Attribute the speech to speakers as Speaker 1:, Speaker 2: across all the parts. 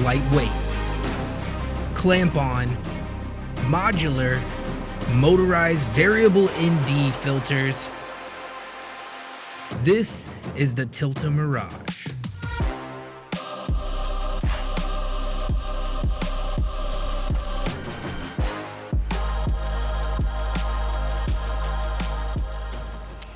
Speaker 1: lightweight, clamp-on, modular, motorized variable ND filters. This is the Tilta Mirage.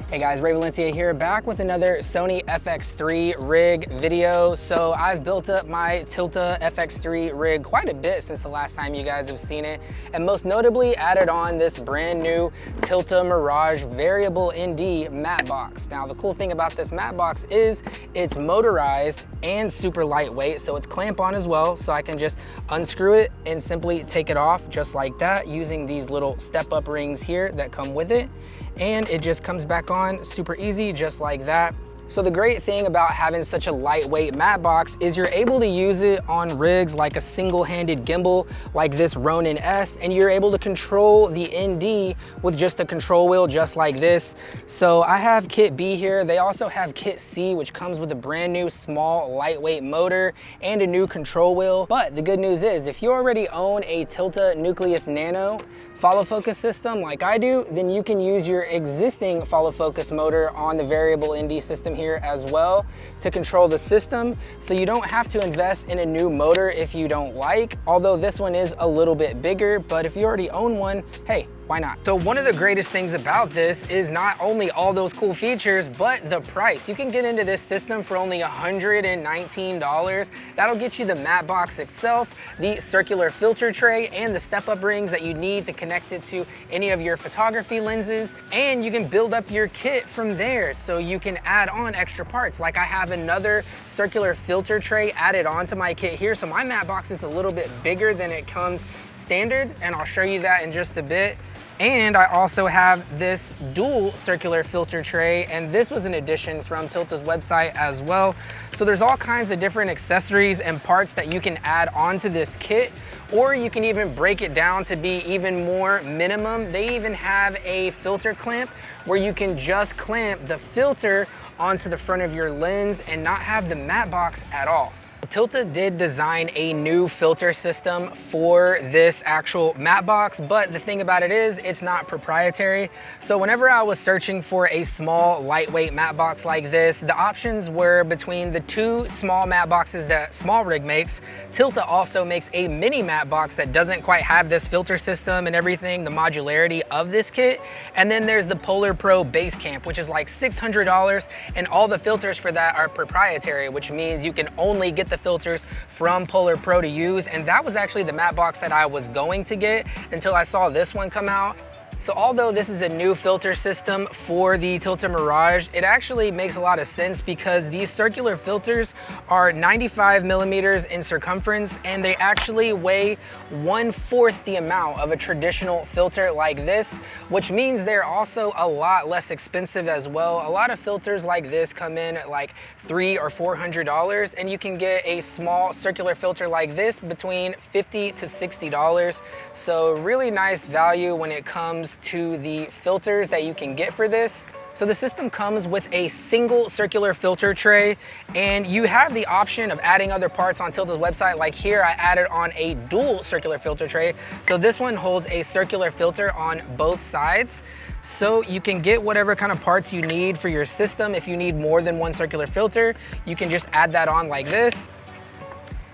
Speaker 2: Hey guys, Ray Valencia here, back with another Sony FX3 rig video. So I've built up my Tilta FX3 rig quite a bit since the last time you guys have seen it, and most notably added on this brand new Tilta Mirage variable ND matte box. Now the cool thing about this matte box is it's motorized and super lightweight, so it's clamp on as well, so I can just unscrew it and simply take it off just like that using these little step-up rings here that come with it, and it just comes back on super easy just like that. So the great thing about having such a lightweight matte box is you're able to use it on rigs like a single-handed gimbal like this Ronin S, and you're able to control the ND with just a control wheel just like this. So I have kit B here. They also have kit C, which comes with a brand new small lightweight motor and a new control wheel. But the good news is if you already own a Tilta Nueus Nano follow focus system like I do, then you can use your existing follow focus motor on the variable ND system here as well to control the system. So you don't have to invest in a new motor if you don't like, although this one is a little bit bigger, but if you already own one, hey, why not? So one of the greatest things about this is not only all those cool features, but the price. You can get into this system for only $119. That'll get you the matte box itself, the circular filter tray, and the step-up rings that you need to connect it to any of your photography lenses. And you can build up your kit from there, so you can add on extra parts. Like I have another circular filter tray added onto my kit here, so my matte box is a little bit bigger than it comes standard, and I'll show you that in just a bit. And I also have this dual circular filter tray, and this was an addition from Tilta's website as well. So there's all kinds of different accessories and parts that you can add onto this kit, or you can even break it down to be even more minimum. They even have a filter clamp where you can just clamp the filter onto the front of your lens and not have the matte box at all. Tilta did design a new filter system for this actual matte box, but the thing about it is it's not proprietary. So whenever I was searching for a small lightweight matte box like this, the options were between the two small matte boxes that Small Rig makes. Tilta also makes a mini matte box that doesn't quite have this filter system and everything, the modularity of this kit. And then there's the Polar Pro Base Camp, which is like $600, and all the filters for that are proprietary, which means you can only get the filters from Polar Pro to use. And that was actually the matte box that I was going to get until I saw this one come out. So although this is a new filter system for the Tilta Mirage, it actually makes a lot of sense because these circular filters are 95 millimeters in circumference, and they actually weigh 1/4 the amount of a traditional filter like this, which means they're also a lot less expensive as well. A lot of filters like this come in at like $300 or $400, and you can get a small circular filter like this between $50 to $60. So really nice value when it comes to the filters that you can get for this. So the system comes with a single circular filter tray, and you have the option of adding other parts on Tilta's website. Like here, I added on a dual circular filter tray. So this one holds a circular filter on both sides. So you can get whatever kind of parts you need for your system. If you need more than one circular filter, you can just add that on like this.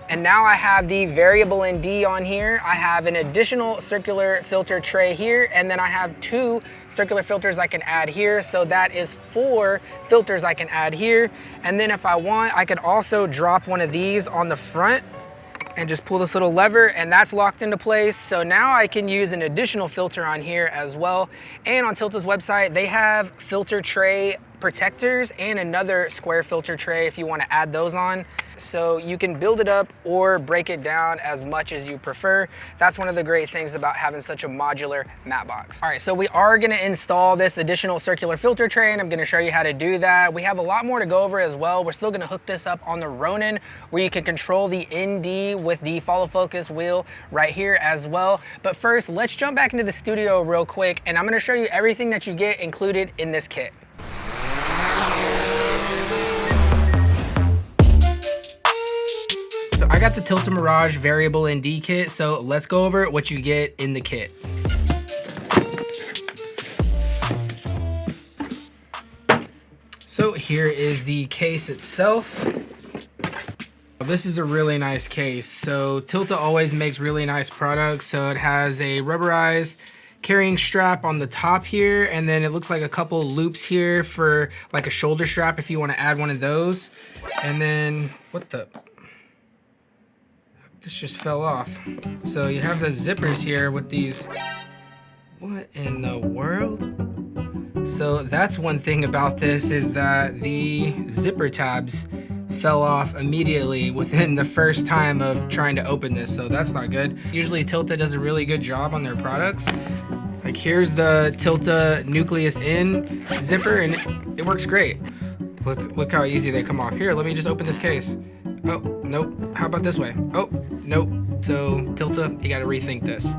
Speaker 2: And now I have the variable ND on here. I have an additional circular filter tray here, and then I have two circular filters I can add here. So that is 4 filters I can add here. And then if I want, I could also drop one of these on the front and just pull this little lever, and that's locked into place. So now I can use an additional filter on here as well. And on Tilta's website, they have filter tray protectors and another square filter tray if you want to add those on. So you can build it up or break it down as much as you prefer. That's one of the great things about having such a modular matte box. All right, so we are gonna install this additional circular filter tray, and I'm gonna show you how to do that. We have a lot more to go over as well. We're still gonna hook this up on the Ronin, where you can control the ND with the follow focus wheel right here as well. But first, let's jump back into the studio real quick, and I'm gonna show you everything that you get included in this kit. So I
Speaker 1: got the Tilta Mirage variable ND kit, so let's go over what you get in the kit. So here is the case itself. This is a really nice case. So Tilta always makes really nice products. So it has a rubberized carrying strap on the top here, and then it looks like a couple loops here for like a shoulder strap if you want to add one of those. And then what the, this just fell off. So you have the zippers here with these, what in the world? So that's one thing about this, is that the zipper tabs fell off immediately within the first time of trying to open this, so that's not good. Usually Tilta does a really good job on their products. Like here's the Tilta Nueus Nano zipper, and it works great. Look how easy they come off. Here, let me just open this case. Oh, nope. How about this way? Oh, nope. So Tilta, you gotta rethink this.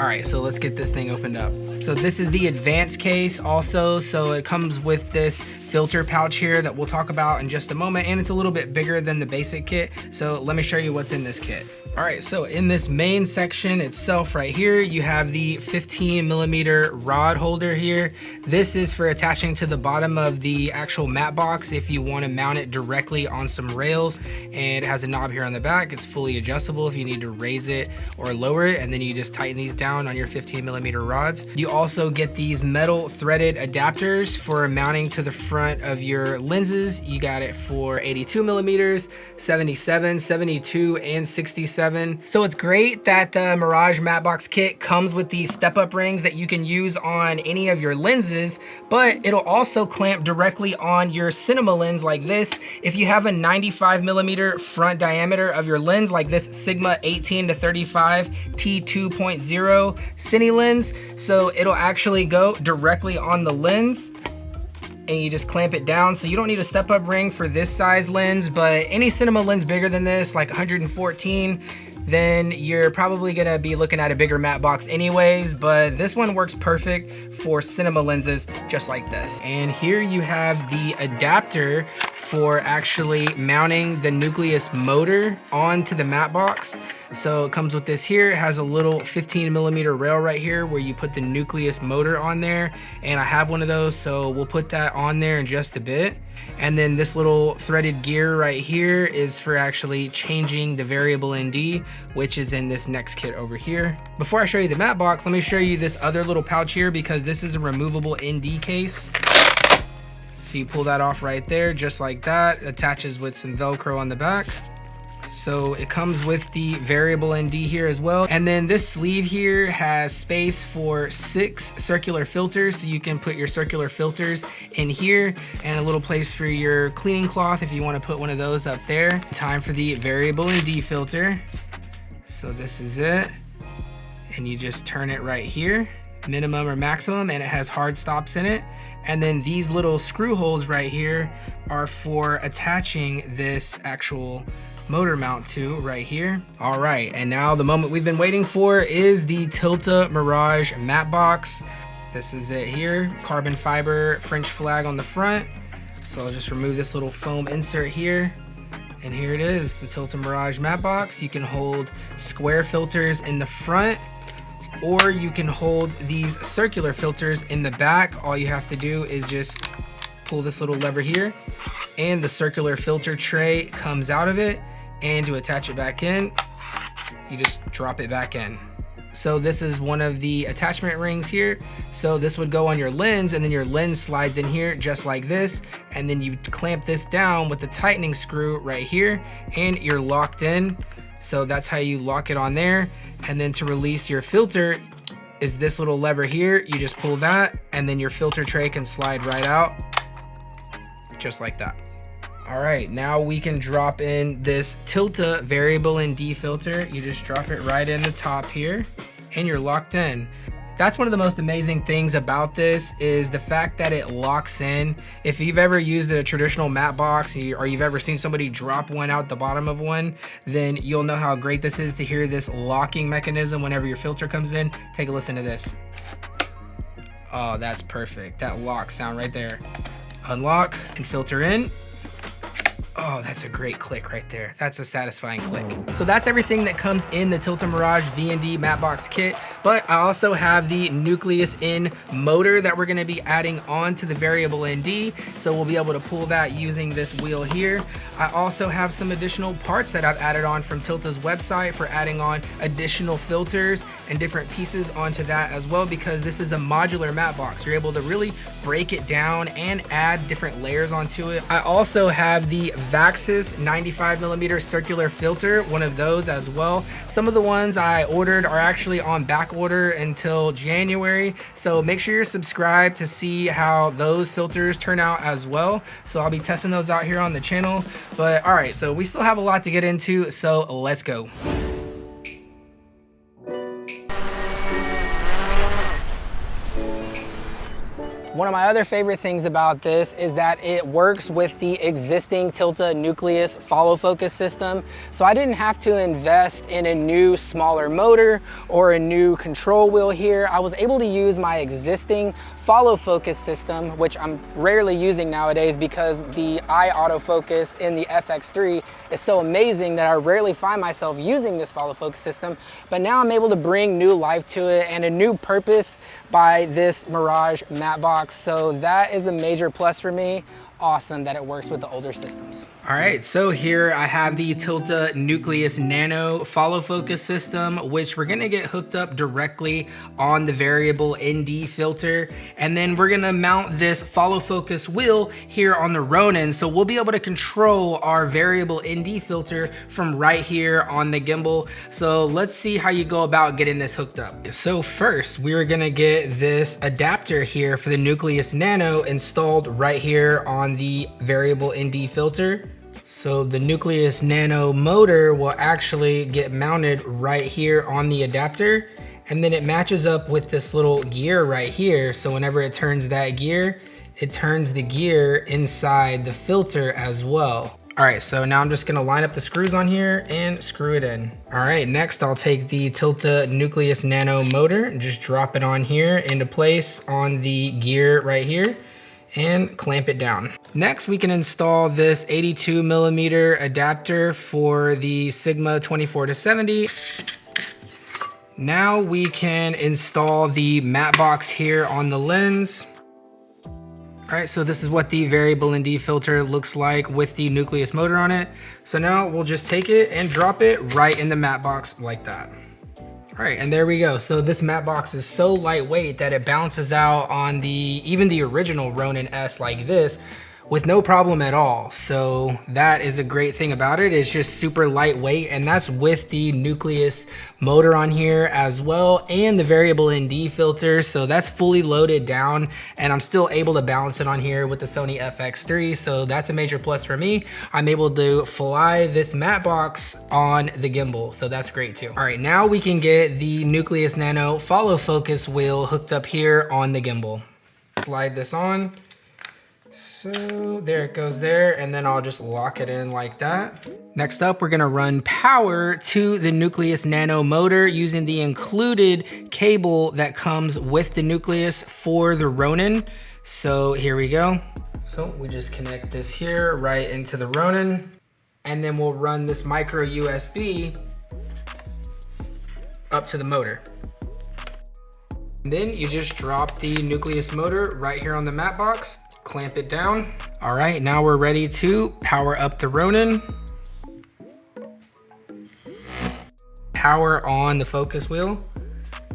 Speaker 1: All right, so let's get this thing opened up. So this is the advanced case also. So it comes with this filter pouch here that we'll talk about in just a moment, and it's a little bit bigger than the basic kit. So let me show you what's in this kit. All right, so in this main section itself right here, you have the 15mm rod holder here. This is for attaching to the bottom of the actual mat box if you want to mount it directly on some rails, and it has a knob here on the back. It's fully adjustable if you need to raise it or lower it, and then you just tighten these down on your 15mm rods. You also get these metal threaded adapters for mounting to the front of your lenses. You got it for 82mm, 77, 72, and 67. So it's great that the Mirage matte box kit comes with these step-up rings that you can use on any of your lenses, but it'll also clamp directly on your cinema lens like this. If you have a 95mm front diameter of your lens, like this Sigma 18-35 T2.0 Cine lens, so it'll actually go directly on the lens, and you just clamp it down. So you don't need a step-up ring for this size lens, but any cinema lens bigger than this, like 114, then you're probably gonna be looking at a bigger matte box anyways, but this one works perfect for cinema lenses just like this. And here you have the adapter for actually mounting the Nucleus motor onto the matte box. So it comes with this here. It has a little 15mm rail right here where you put the Nucleus motor on there, and I have one of those, so we'll put that on there in just a bit. And then this little threaded gear right here is for actually changing the variable ND, which is in this next kit over here. Before I show you the matte box, let me show you this other little pouch here, because this is a removable ND case. So you pull that off right there, just like that. Attaches with some Velcro on the back. So it comes with the variable ND here as well. And then this sleeve here has space for 6 circular filters. So you can put your circular filters in here, and a little place for your cleaning cloth if you want to put one of those up there. Time for the variable ND filter. So this is it. And you just turn it right here, minimum or maximum, and it has hard stops in it. And then these little screw holes right here are for attaching this actual motor mount to right here. All right, and now the moment we've been waiting for is the Tilta Mirage matte box. This is it here, carbon fiber French flag on the front. So I'll just remove this little foam insert here, and here it is, the Tilta Mirage matte box. You can hold square filters in the front, or you can hold these circular filters in the back. All you have to do is just pull this little lever here, and the circular filter tray comes out of it. And to attach it back in, you just drop it back in. So this is one of the attachment rings here. So this would go on your lens, and then your lens slides in here just like this, and then you clamp this down with the tightening screw right here, and you're locked in. So that's how you lock it on there. And then to release your filter is this little lever here. You just pull that, and then your filter tray can slide right out just like that. All right, now we can drop in this Tilta variable ND filter. You just drop it right in the top here, and you're locked in. That's one of the most amazing things about this, is the fact that it locks in. If you've ever used a traditional matte box, or you've ever seen somebody drop one out the bottom of one, then you'll know how great this is to hear this locking mechanism whenever your filter comes in. Take a listen to this. Oh, that's perfect. That lock sound right there. Unlock and filter in. Oh, that's a great click right there. That's a satisfying click. So that's everything that comes in the Tilta Mirage VND matte box kit, but I also have the NUCLEUS N motor that we're gonna be adding on to the variable ND, so we'll be able to pull that using this wheel here. I also have some additional parts that I've added on from Tilta's website for adding on additional filters and different pieces onto that as well, because this is a modular matte box. You're able to really break it down and add different layers onto it. I also have the Vaxxis 95mm circular filter, one of those as well. Some of the ones I ordered are actually on back order until January, so make sure you're subscribed to see how those filters turn out as well. So I'll be testing those out here on the channel. But all right, so we still have a lot to get into, so let's go.
Speaker 2: One of my other favorite things about this is that it works with the existing Tilta Nucleus follow focus system. So I didn't have to invest in a new smaller motor or a new control wheel here. I was able to use my existing follow focus system, which I'm rarely using nowadays because the eye autofocus in the FX3 is so amazing that I rarely find myself using this follow focus system. But now I'm able to bring new life to it and a new purpose by this Mirage matte box. So that is a major plus for me. Awesome that it works with the older systems.
Speaker 1: All right, so here I have the Tilta Nueus Nano follow focus system, which we're gonna get hooked up directly on the variable ND filter. And then we're gonna mount this follow focus wheel here on the Ronin. So we'll be able to control our variable ND filter from right here on the gimbal. So let's see how you go about getting this hooked up. So first, we're gonna get this adapter here for the Nucleus Nano installed right here on the variable ND filter. So the Nucleus Nano motor will actually get mounted right here on the adapter, and then it matches up with this little gear right here. So whenever it turns that gear, it turns the gear inside the filter as well. All right, so now I'm just gonna line up the screws on here and screw it in. All right, next I'll take the Tilta Nucleus Nano motor and just drop it on here into place on the gear right here and clamp it down. Next, we can install this 82mm adapter for the Sigma 24-70. Now we can install the matte box here on the lens. All right, so this is what the variable ND filter looks like with the Nucleus motor on it. So now we'll just take it and drop it right in the matte box like that. All right, and there we go. So this matte box is so lightweight that it bounces out on even the original Ronin S like this with no problem at all. So that is a great thing about it. It's just super lightweight, and that's with the Nucleus motor on here as well, and the variable ND filter. So that's fully loaded down, and I'm still able to balance it on here with the Sony FX3. So that's a major plus for me. I'm able to fly this matte box on the gimbal. So that's great too. All right, now we can get the Nucleus Nano follow focus wheel hooked up here on the gimbal. Slide this on. So there it goes there, and then I'll just lock it in like that. Next up, we're gonna run power to the Nucleus Nano motor using the included cable that comes with the Nucleus for the Ronin. So here we go. So we just connect this here right into the Ronin, and then we'll run this micro USB up to the motor. And then you just drop the Nucleus motor right here on the matte box. Clamp it down. All right, now we're ready to power up the Ronin. Power on the focus wheel.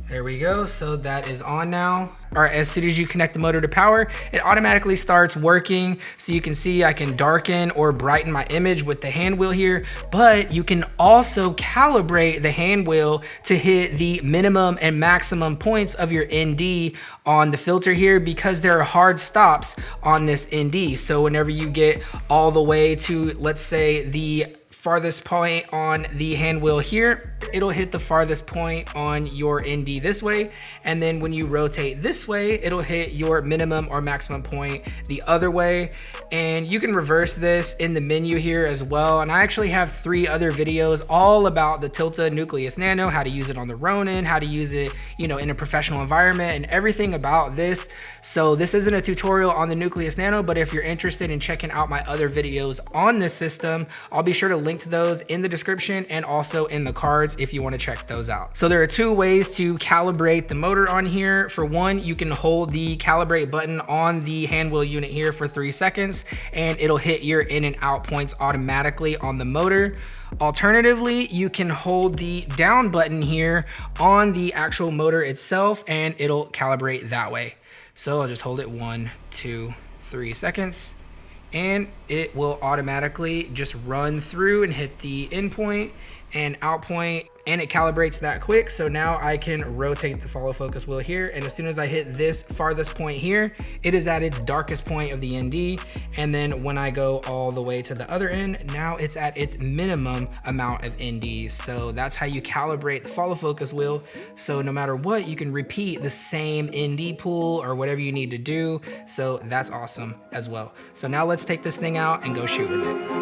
Speaker 1: There we go, so that is on now. All right, as soon as you connect the motor to power, it automatically starts working. So you can see I can darken or brighten my image with the hand wheel here, but you can also calibrate the hand wheel to hit the minimum and maximum points of your ND on the filter here, because there are hard stops on this ND. So whenever you get all the way to, let's say, the farthest point on the hand wheel here, it'll hit the farthest point on your ND this way. And then when you rotate this way, it'll hit your minimum or maximum point the other way. And you can reverse this in the menu here as well. And I actually have 3 other videos all about the Tilta Nueus Nano, how to use it on the Ronin, how to use it, you know, in a professional environment and everything about this. So this isn't a tutorial on the Nucleus Nano, but if you're interested in checking out my other videos on this system, I'll be sure to link to those in the description and also in the cards if you want to check those out. So there are 2 ways to calibrate the motor on here. For one, you can hold the calibrate button on the hand wheel unit here for 3 seconds and it'll hit your in and out points automatically on the motor. Alternatively, you can hold the down button here on the actual motor itself and it'll calibrate that way. So I'll just hold it 1, 2, 3 seconds and it will automatically just run through and hit the in point and out point, and it calibrates that quick. So now I can rotate the follow focus wheel here, and as soon as I hit this farthest point here, it is at its darkest point of the ND. And then when I go all the way to the other end, now it's at its minimum amount of NDs. So that's how you calibrate the follow focus wheel. So no matter what, you can repeat the same ND pool or whatever you need to do. So that's awesome as well. So now let's take this thing out and go shoot with it.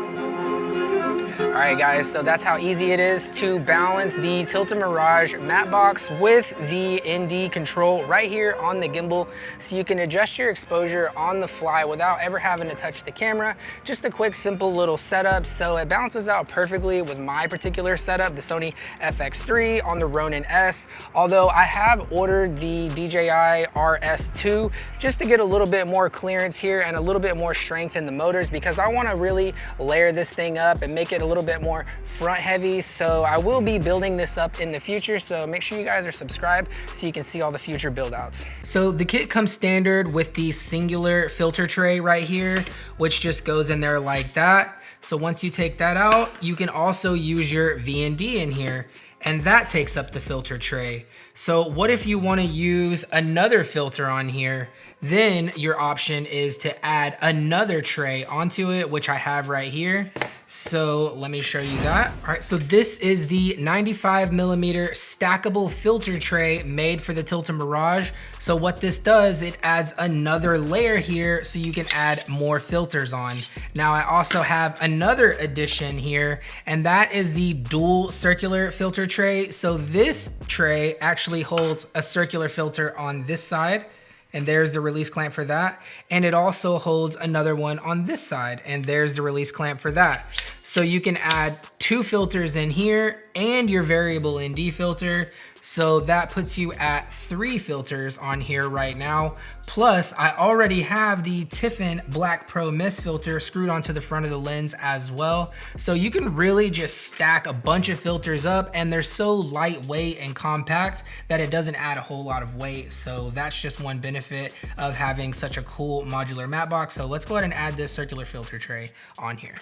Speaker 2: All right, guys, so that's how easy it is to balance the Tilta Mirage matte box with the ND control right here on the gimbal, so you can adjust your exposure on the fly without ever having to touch the camera. Just a quick, simple little setup. So it balances out perfectly with my particular setup, the Sony FX3 on the Ronin S, although I have ordered the DJI RS2 just to get a little bit more clearance here and a little bit more strength in the motors, because I want to really layer this thing up and make it a little bit more front heavy. So I will be building this up in the future, so make sure you guys are subscribed so you can see all the future build outs.
Speaker 1: So the kit comes standard with the singular filter tray right here, which just goes in there like that. So once you take that out, you can also use your VND in here, and that takes up the filter tray. So what if you want to use another filter on here? Then your option is to add another tray onto it, which I have right here. So let me show you that. All right, so this is the 95mm stackable filter tray made for the Tilta Mirage. So what this does, it adds another layer here so you can add more filters on. Now I also have another addition here, and that is the dual circular filter tray. So this tray actually holds a circular filter on this side, and there's the release clamp for that. And it also holds another one on this side, and there's the release clamp for that. So you can add 2 filters in here and your variable ND filter. So that puts you at 3 filters on here right now. Plus, I already have the Tiffin Black Pro Mist filter screwed onto the front of the lens as well. So you can really just stack a bunch of filters up, and they're so lightweight and compact that it doesn't add a whole lot of weight. So that's just one benefit of having such a cool modular matte box. So let's go ahead and add this circular filter tray on here.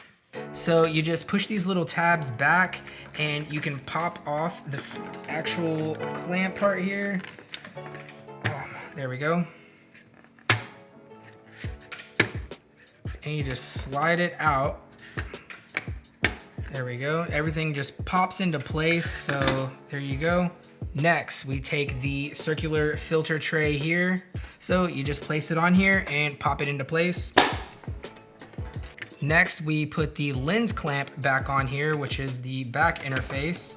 Speaker 1: So you just push these little tabs back and you can pop off the actual clamp part here. There we go. And you just slide it out. There we go. Everything just pops into place. So there you go. Next, we take the circular filter tray here. So you just place it on here and pop it into place. Next, we put the lens clamp back on here, which is the back interface,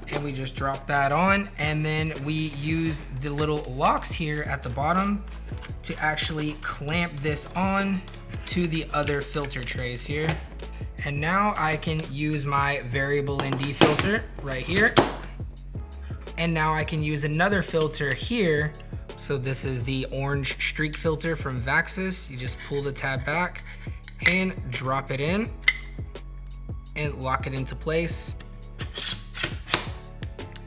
Speaker 1: and we just drop that on, and then we use the little locks here at the bottom to actually clamp this on to the other filter trays here. And now I can use my variable ND filter right here, and now I can use another filter here. So this is the orange streak filter from Vaxis. You just pull the tab back and drop it in and lock it into place.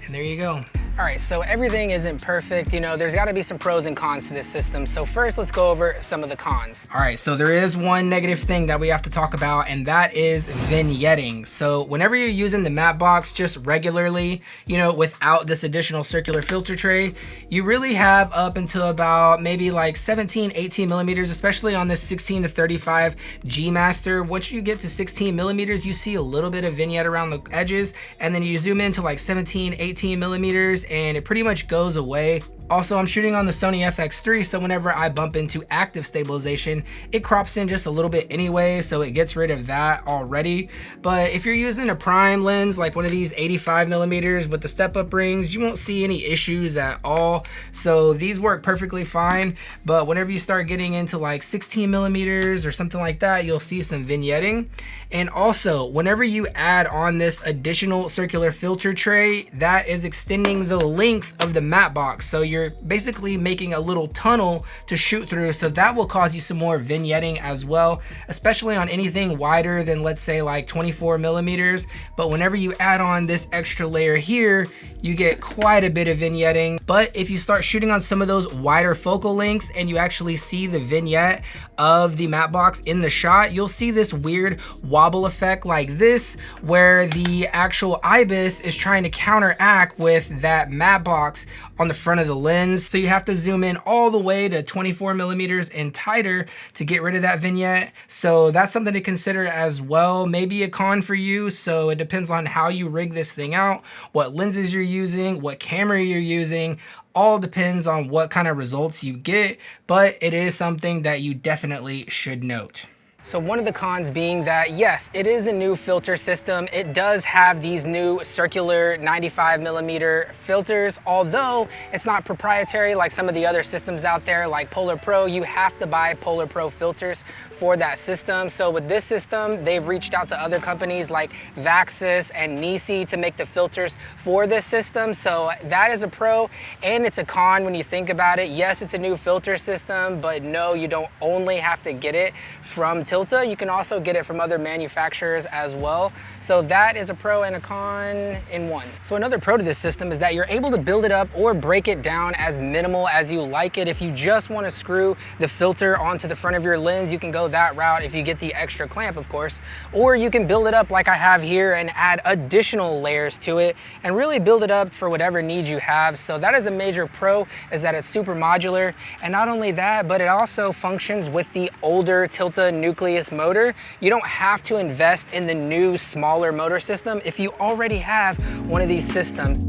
Speaker 1: And there you go.
Speaker 2: All right, so everything isn't perfect. You know, there's gotta be some pros and cons to this system. So first, let's go over some of the cons.
Speaker 1: All right, so there is one negative thing that we have to talk about, and that is vignetting. So whenever you're using the matte box just regularly, you know, without this additional circular filter tray, you really have up until about maybe like 17, 18 millimeters, especially on this 16 to 35 G Master. Once you get to 16 millimeters, you see a little bit of vignette around the edges, and then you zoom into like 17, 18 millimeters, and it pretty much goes away. Also, I'm shooting on the Sony FX3, so whenever I bump into active stabilization, it crops in just a little bit anyway, so it gets rid of that already. But if you're using a prime lens, like one of these 85 millimeters with the step-up rings, you won't see any issues at all. So these work perfectly fine, but whenever you start getting into like 16 millimeters or something like that, you'll see some vignetting. And also, whenever you add on this additional circular filter tray, that is extending the length of the matte box. So you're basically making a little tunnel to shoot through, so that will cause you some more vignetting as well, especially on anything wider than, let's say, like 24 millimeters. But whenever you add on this extra layer here, you get quite a bit of vignetting. But if you start shooting on some of those wider focal lengths and you actually see the vignette of the matte box in the shot, you'll see this weird wobble effect like this, where the actual IBIS is trying to counteract with that matte box on the front of the lens. So you have to zoom in all the way to 24 millimeters and tighter to get rid of that vignette. So that's something to consider as well. Maybe a con for you. So it depends on how you rig this thing out, what lenses you're using, what camera you're using. All depends on what kind of results you get, but it is something that you definitely should note.
Speaker 2: So one of the cons being that, yes, it is a new filter system. It does have these new circular 95 millimeter filters, although it's not proprietary like some of the other systems out there like Polar Pro. You have to buy Polar Pro filters for that system. So with this system, they've reached out to other companies like Vaxis and Nisi to make the filters for this system. So that is a pro, and it's a con when you think about it. Yes, it's a new filter system, but no, you don't only have to get it from Tilta, you can also get it from other manufacturers as well. So that is a pro and a con in one. So another pro to this system is that you're able to build it up or break it down as minimal as you like it. If you just want to screw the filter onto the front of your lens, you can go that route if you get the extra clamp, of course. Or you can build it up like I have here and add additional layers to it and really build it up for whatever needs you have. So that is a major pro, is that it's super modular. And not only that, but it also functions with the older Tilta Nueus motor. You don't have to invest in the new, smaller motor system if you already have one of these systems.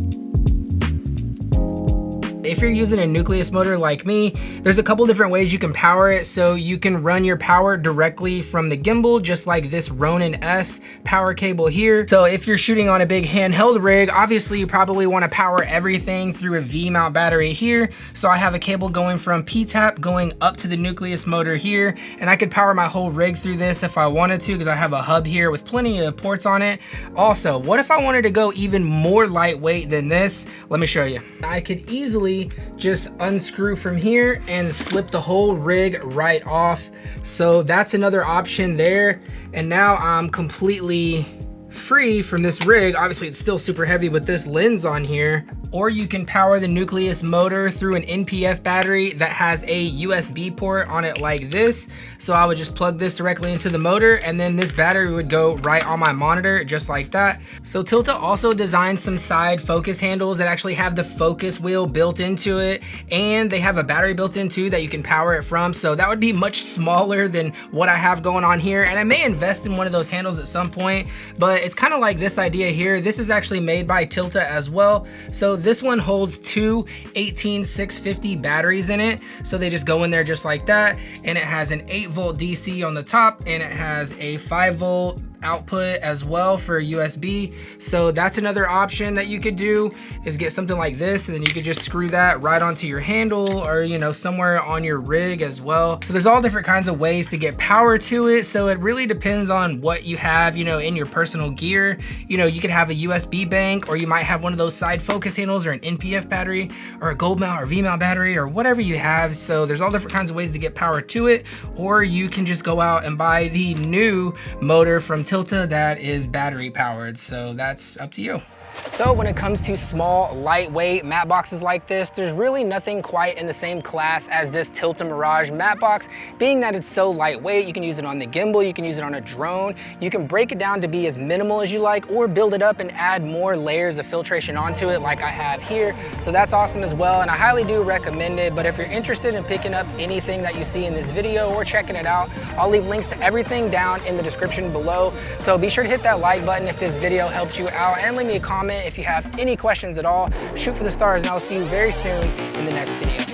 Speaker 1: If you're using a nucleus motor like me, there's a couple different ways you can power it. So you can run your power directly from the gimbal, just like this Ronin S power cable here. So if you're shooting on a big handheld rig, obviously you probably want to power everything through a V-mount battery here. So I have a cable going from P-tap going up to the nucleus motor here, and I could power my whole rig through this if I wanted to, because I have a hub here with plenty of ports on it. Also, what if I wanted to go even more lightweight than this? Let me show you. I could easily just unscrew from here and slip the whole rig right off. So that's another option there. And now I'm completely free from this rig. Obviously it's still super heavy with this lens on here. Or you can power the nucleus motor through an NPF battery that has a USB port on it like this. So I would just plug this directly into the motor, and then this battery would go right on my monitor just like that. So Tilta also designed some side focus handles that actually have the focus wheel built into it, and they have a battery built in too that you can power it from. So that would be much smaller than what I have going on here, and I may invest in one of those handles at some point, but it's kind of like this idea here. This is actually made by Tilta as well. So this one holds two 18650 batteries in it. So they just go in there just like that. And it has an 8-volt DC on the top, and it has a 5-volt output as well for USB. So that's another option that you could do, is get something like this, and then you could just screw that right onto your handle, or you know, somewhere on your rig as well. So there's all different kinds of ways to get power to it. So it really depends on what you have, you know, in your personal gear. You know, you could have a USB bank, or you might have one of those side focus handles, or an NPF battery, or a gold mount or V-mount battery, or whatever you have. So there's all different kinds of ways to get power to it. Or you can just go out and buy the new motor from Tilta that is battery powered, so that's up to you.
Speaker 2: So when it comes to small, lightweight matte boxes like this, there's really nothing quite in the same class as this Tilta Mirage matte box, being that it's so lightweight. You can use it on the gimbal, you can use it on a drone, you can break it down to be as minimal as you like, or build it up and add more layers of filtration onto it like I have here. So that's awesome as well, and I highly do recommend it. But if you're interested in picking up anything that you see in this video or checking it out, I'll leave links to everything down in the description below. So be sure to hit that like button if this video helped you out, and leave me a comment if you have any questions at all. Shoot for the stars, and I'll see you very soon in the next video.